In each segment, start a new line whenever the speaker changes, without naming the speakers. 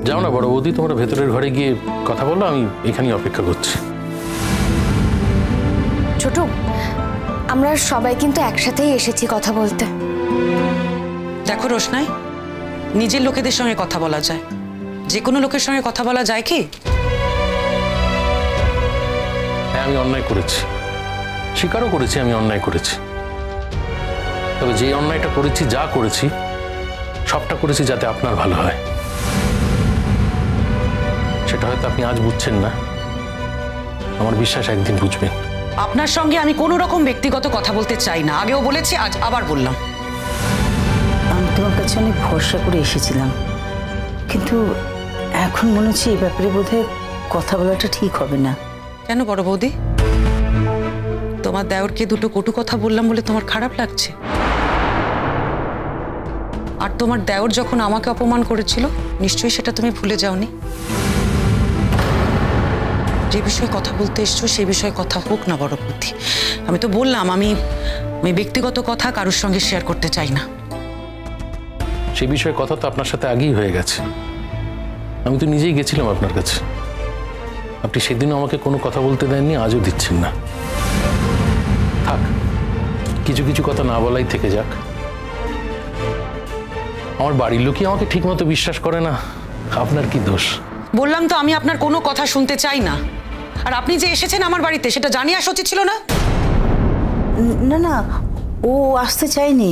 যাও না বড় বৌদি, তোমরা ভেতরের ঘরে গিয়ে কথা বলো, আমি এখানেই অপেক্ষা করছি।
ছোট, আমরা সবাই কিন্তু একসাথেই এসেছি কথা বলতে।
দেখো রোশনাই, নিজের লোকেদের সঙ্গে কথা বলা যায়, যে কোনো লোকের সঙ্গে কথা বলা যায় কি?
হ্যাঁ, আমি অন্যায় করেছি, স্বীকারও করেছি আমি অন্যায় করেছি। তবে যে অন্যায়টা করেছি, যা করেছি, সবটা করেছি যাতে আপনার ভালো হয়। সেটা হয়তো আপনি আজ বুঝছেন না, আমার বিশ্বাস একদিন বুঝবেন।
আপনার সঙ্গে আমি কোনো রকম ব্যক্তিগত কথা বলতে চাই না, আগেও বলেছি, আজ আবার বললাম।
আমি তোমার কাছে অনেক ভরসা করে এসেছিলাম, কিন্তু এখন মনে হচ্ছে এই ব্যাপারে বোধহয় কথা বলাটা ঠিক হবে না।
কেন বড় বৌদি, তোমার দেওরকে দুটো কটু কথা বললাম বলে তোমার খারাপ লাগছে? আর তোমার দেওর যখন আমাকে অপমান করেছিল, নিশ্চয়ই সেটা তুমি ভুলে যাওনি। যে বিষয়ে কথা বলতে এসছো সেই বিষয়ে কথা হোক না বড় বৌদি। আমি তো বললাম আমি ব্যক্তিগত কথা কারোর সঙ্গে শেয়ার করতে চাই না।
সেই বিষয়ে কথা তো আপনার সাথে আগেই হয়ে গেছে, আমি তো নিজেই গেছিলাম আপনার কাছে। আপনি সেদিনও আমাকে কোনো কথা বলতে দেননি, আজও দিচ্ছেন না। থাক, কিছু কিছু কথা না বলাই থেকে যাক। আমার বাড়ির লোকই আমাকে ঠিক মতো বিশ্বাস করে না, আপনার কি দোষ?
বললাম তো আমি আপনার কোনো কথা শুনতে চাই না। আর আপনি যে এসেছেন আমার বাড়িতে, সেটা জানিয়ে আসা উচিত ছিল না?
না না, ও আসতে চাইনি,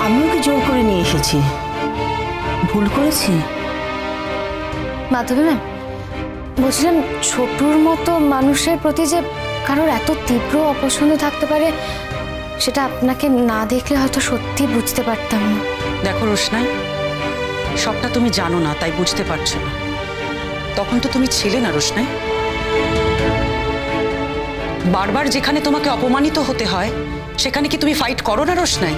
আমি ওকে জোর করে নিয়ে এসেছি। ভুল করেছি।
মাধবী ম্যাম, বলছিলাম ছোটুর মতো মানুষের প্রতি যে কারোর এত তীব্র অপছন্দ থাকতে পারে, সেটা আপনাকে না দেখলে হয়তো সত্যি বুঝতে পারতাম না।
দেখো রোশনাই, সবটা তুমি জানো না, তাই বুঝতে পারছো না। তখন তো তুমি ছিলে না রোশনাই। বারবার যেখানে তোমাকে অপমানিত হতে হয়, সেখানে কি তুমি ফাইট করো না রোশনাই?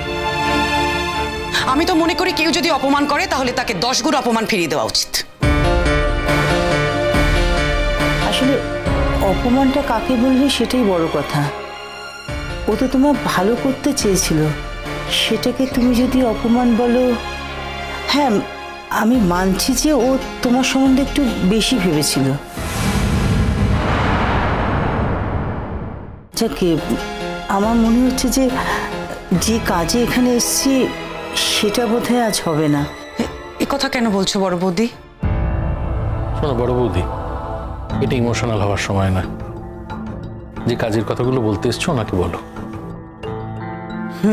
আমি তো মনে করি কেউ যদি অপমান করে তাহলে তাকে 10 গুণ অপমান ফিরিয়ে দেওয়া উচিত।
আসলে অপমানটা কাকে বলবে সেটাই বড় কথা। ও তো তোমার ভালো করতে চেয়েছিল, সেটাকে তুমি যদি অপমান বলো। হ্যাঁ, আমি মানছি যে ও তোমার সম্বন্ধে একটু বেশি ভেবেছিল। যাকে আমার মনে হচ্ছে যে যে কাজে এখানে এসেছি সেটা বোধহয় আজ হবে না।
এ কথা কেন বলছো বড় বৌদি?
শোনো বড় বৌদি, এটা ইমোশনাল হওয়ার সময় না। যে কাজের কথাগুলো বলতে এসছো ওনাকে বলো।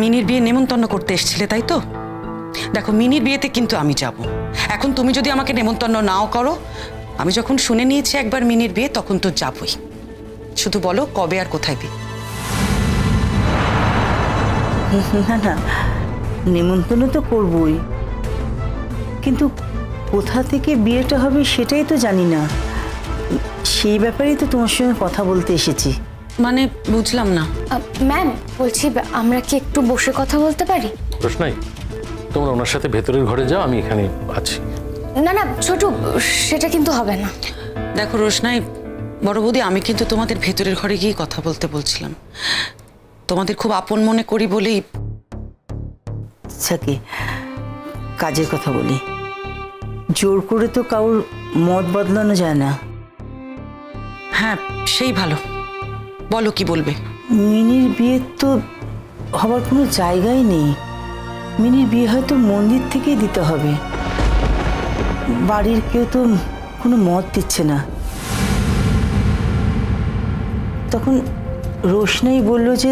মিনির বিয়ে নেমন্তন্ন করতে এসেছিলে, তাই তো? দেখো, মিনির বিয়েতে কিন্তু আমি যাব। এখন তুমি যদি আমাকে নেমন্তন্ন নাও করো, আমি যখন শুনে নিয়েছি একবার মিনির বিয়ে, তখন তো যাবই। শুধু বলো কবে আর কোথায় বিয়ে?
না না, নেমন্তন্ন তো করবই, কিন্তু কোথা থেকে বিয়েটা হবে সেটাই তো জানি না। সেই ব্যাপারেই তো তোমার সঙ্গে কথা বলতে এসেছি।
মানে বুঝলাম না।
ম্যাম, বলছি আমরা কি একটু বসে কথা বলতে পারি?
রোশনাই, তোমরা ওনার সাথে ভেতরের ঘরে যাও, আমি এখানে আছি।
না না ছোটু, সেটা কিন্তু হবে না।
দেখো রোশনাই, বড় বৌদি, আমি কিন্তু তোমাদের ভেতরের ঘরে গিয়ে কথা বলতে বলছিলাম। তোমাদের খুব আপন মনে করি বলেই।
সাকি, কাজের কথা বলি। জোর করে তো কারোর মত বদলানো যায় না।
হ্যাঁ, সেই ভালো। বলো কি বলবে?
মিনির বিয়ে তো হবার কোনো জায়গাই নেই। মিনির বিয়ে হয়তো মন্দির থেকেই দিতে হবে। বাড়ির কেউ তো কোনো মত দিচ্ছে না। তখন রোশনাই বলল যে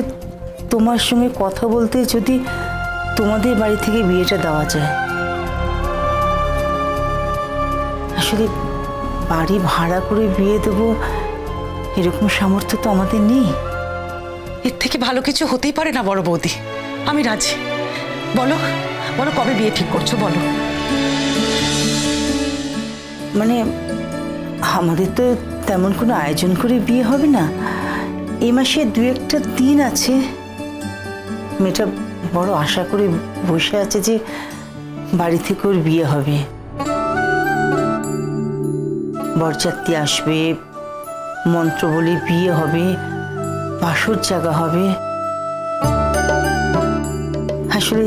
তোমার সঙ্গে কথা বলতে যদি তোমাদের বাড়ি থেকে বিয়েটা দেওয়া যায়। আসলে বাড়ি ভাড়া করে বিয়ে দেবো এরকম সামর্থ্য তো আমাদের নেই।
এর থেকে ভালো কিছু হতেই পারে না বড় বৌদি। আমি রাজি। বলো বলো, কবে বিয়ে ঠিক করছো বলো।
মানে আমাদের তো তেমন কোনো আয়োজন করে বিয়ে হবে না। এই মাসে 2-1টা দিন আছে। মেয়েটা বড় আশা করে বসে আছে যে বাড়ি থেকে ওর বিয়ে হবে, বরযাত্রী আসবে, মন্ত্র বলে বিয়ে হবে, বাসর জাগা হবে। আসলে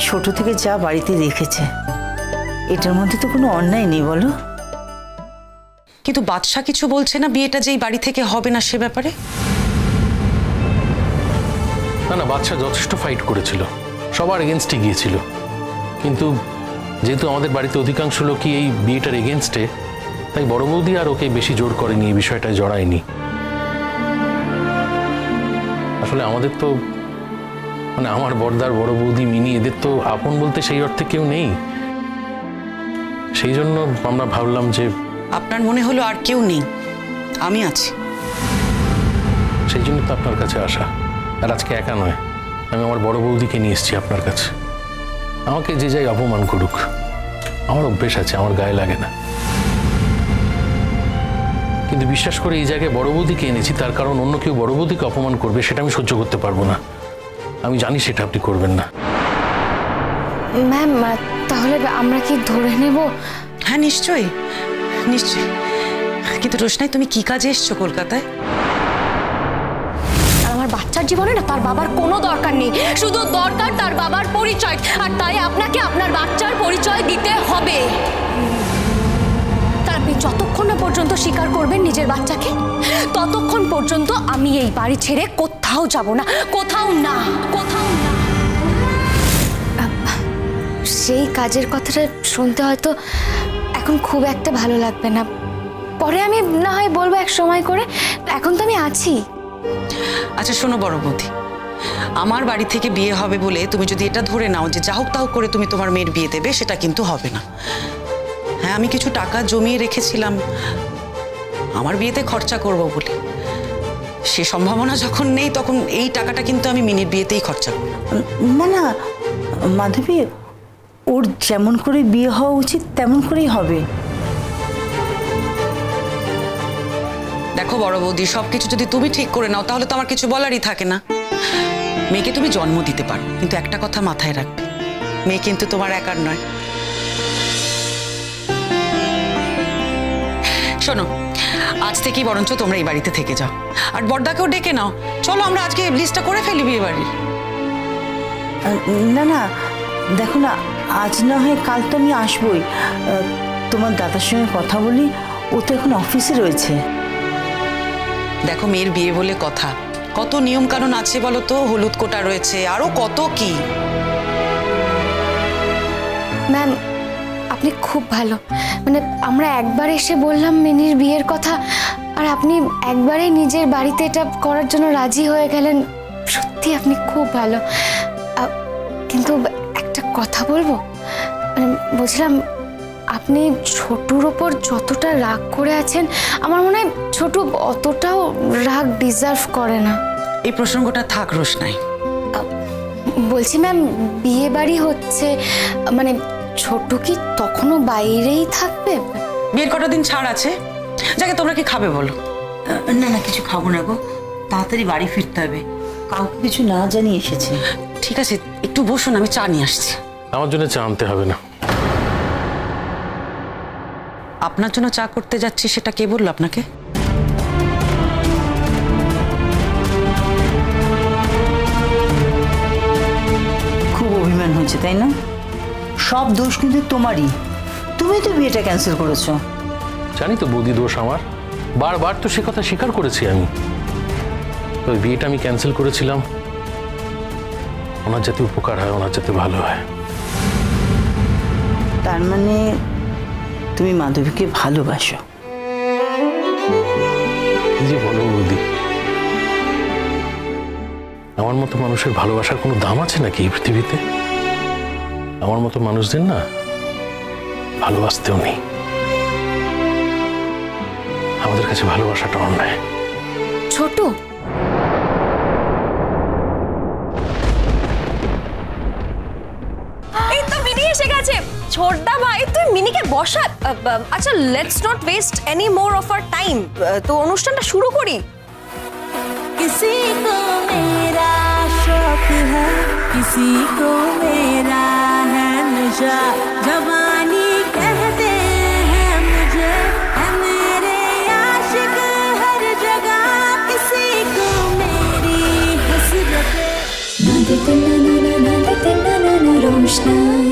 ছোট থেকে যা বাড়িতে রেখেছে এটার মধ্যে তো কোনো অন্যায় নেই বলো।
কিন্তু বাদশা কিছু বলছে না বিয়েটা যেই বাড়ি থেকে হবে না সে ব্যাপারে?
না না, বাদশা যথেষ্ট ফাইট করেছিল, সবার এগেনস্টে গিয়েছিল, কিন্তু যেহেতু আমাদের বাড়িতে অধিকাংশ লোকই এই বিয়েটার এগেনস্টে, তাই বড় বৌদি আর ওকে বেশি জোর করেনি, এই বিষয়টায় জড়ায়নি। আসলে আমাদের তো মানে আমার বড়দার বড় বৌদি মিনি এদের তো আপন বলতে সেই অর্থে কেউ নেই, সেই জন্য আমরা ভাবলাম যে
আপনার মনে হলো আর কেউ নেই, আমি আছি,
সেই জন্য তো আপনার কাছে আসা। আর আজকে একা নয়, আমি আমার বড় বৌদিকে নিয়ে এসেছি আপনার কাছে। আমাকে যে যাই অপমান করুক, আমার অভ্যেস আছে, আমার গায়ে লাগে না। কিন্তু বিশ্বাস করে এই জায়গায় বড় বৌদিকে এনেছি, তার কারণ অন্য কেউ বড় বৌদিকে অপমান করবে সেটা আমি সহ্য করতে পারবো না। আমি জানি সেটা আপনি করবেন না।
ম্যাম, তাহলে আমরা কি ধরে নেব?
হ্যাঁ নিশ্চয়ই নিশ্চয়ই। কিন্তু রোশনাই, তুমি কি কাজে এসছো কলকাতায়?
আমার বাচ্চার জীবনে না তার বাবার কোনো দরকার নেই, শুধু দরকার তার বাবার পরিচয়, আর তাই আপনাকে আপনার বাচ্চার পরিচয় দিতে হবে। তার আপনি যতক্ষণ না পর্যন্ত স্বীকার করবেন নিজের বাচ্চাকে, ততক্ষণ পর্যন্ত আমি এই বাড়ি ছেড়ে কোথাও যাব না, কোথাও না, কোথাও না। সেই কাজের কথাটা শুনতে হয়তো এখন খুব একটা ভালো লাগবে না, পরে আমি না হয় বলবো এক সময় করে, এখন তো আমি আছি।
আচ্ছা শোনো বড় বৌদি, আমার বাড়ি থেকে বিয়ে হবে বলে তুমি যদি এটা ধরে নাও যে যা হোক তা হোক করে তুমি তোমার মেয়ের বিয়ে দেবে, সেটা কিন্তু হবে না। হ্যাঁ, আমি কিছু টাকা জমিয়ে রেখেছিলাম আমার বিয়েতে খরচা করব বলে, সে সম্ভাবনা যখন নেই তখন এই টাকাটা কিন্তু আমি মিনির বিয়েতেই খরচা করব।
না না মাধবী, ওর যেমন করে বিয়ে হওয়া উচিত তেমন করেই হবে।
দেখো বড় বৌদি, সবকিছু যদি তুমি ঠিক করে নাও তাহলে তো আমার কিছু বলারই থাকে না। মেয়েকে তুমি জন্ম দিতে পারো, কিন্তু একটা কথা মাথায় রাখবে, মেয়ে কিন্তু তোমার একার নয়। শোনো, আজ থেকেই বরঞ্চ তোমরা এই বাড়িতে থেকে যাও, আর বড়দাকেও ডেকে নাও। চলো আমরা আজকে লিস্টটা করে ফেলি বিয়ে বাড়ির।
না না দেখো না, আজ না হয় কাল তো আমি আসবই। তোমার দাদার সঙ্গে কথা বলি, ও তো এখন অফিসে রয়েছে।
দেখো, মেয়ের বিয়ে বলে কথা, কত নিয়ম কানুন আছে বলো তো, হলুদ কোটা রয়েছে, আরো কত কি।
ম্যাম, আপনি খুব ভালো, মানে আমরা একবার এসে বললাম মিনির বিয়ের কথা, আর আপনি একবারেই নিজের বাড়িতে এটা করার জন্য রাজি হয়ে গেলেন। সত্যি আপনি খুব ভালো। কিন্তু একটা কথা বলবো, মানে বলছিলাম, আপনি ছোটুর ওপর যতটা রাগ করে আছেন, আমার মনে হয় ছোটু অতটাও রাগ ডিজার্ভ করে না।
এই প্রসঙ্গটা থাক রোশনাই।
বলছি ম্যাম, বিয়ে বাড়ি হচ্ছে, মানে ছোটু কি তখনও বাইরেই থাকবে?
বিয়ের কটা দিন ছাড় আছে, যাকে তোমরা কি খাবে বলো?
না না কিছু খাবো না গো, তাড়াতাড়ি বাড়ি ফিরতে হবে, কাউকে কিছু না জানিয়ে এসেছি।
ঠিক আছে, একটু বসুন, আমি চা নিয়ে আসছি।
আমার জন্য চা আনতে হবে না।
আপনার জন্য চা করতে যাচ্ছি সেটা কে বললো আপনাকে?
খুব অভিমান হয়েছে তাই না? সব দোষ কিন্তু তোমারই, তুমি তো বিয়েটা ক্যান্সেল করেছো।
জানি তো বৌদি দোষ আমার, বারবার তো সে কথা স্বীকার করেছি আমি। ওই বিয়েটা আমি ক্যান্সেল করেছিলাম ওনার যাতে উপকার হয়, ওনার যাতে ভালো হয়।
তার মানে তুমি মাধবীকে ভালোবাসো?
কি যে বলো বৌদি, আমার মতো মানুষের ভালোবাসার কোনো দাম আছে নাকি এই পৃথিবীতে? আমার মতো মানুষদের না ভালোবাসতেও নেই। আমাদের কাছে ভালোবাসাটা অন্যায়।
ছোট,
এই তো মিনি এসে গেছে। ছোটদা ভাই, তুই মিনিকে বসা। আচ্ছা, let's not waste any more of our time, তো অনুষ্ঠানটা শুরু করি।
किसी को मेरा शौक है, किसी को मेरा है नशा, जवानी कहते हैं मुझे, है मेरे आशिक हर जगह, किसी को मेरी हसरत। ना रोशना।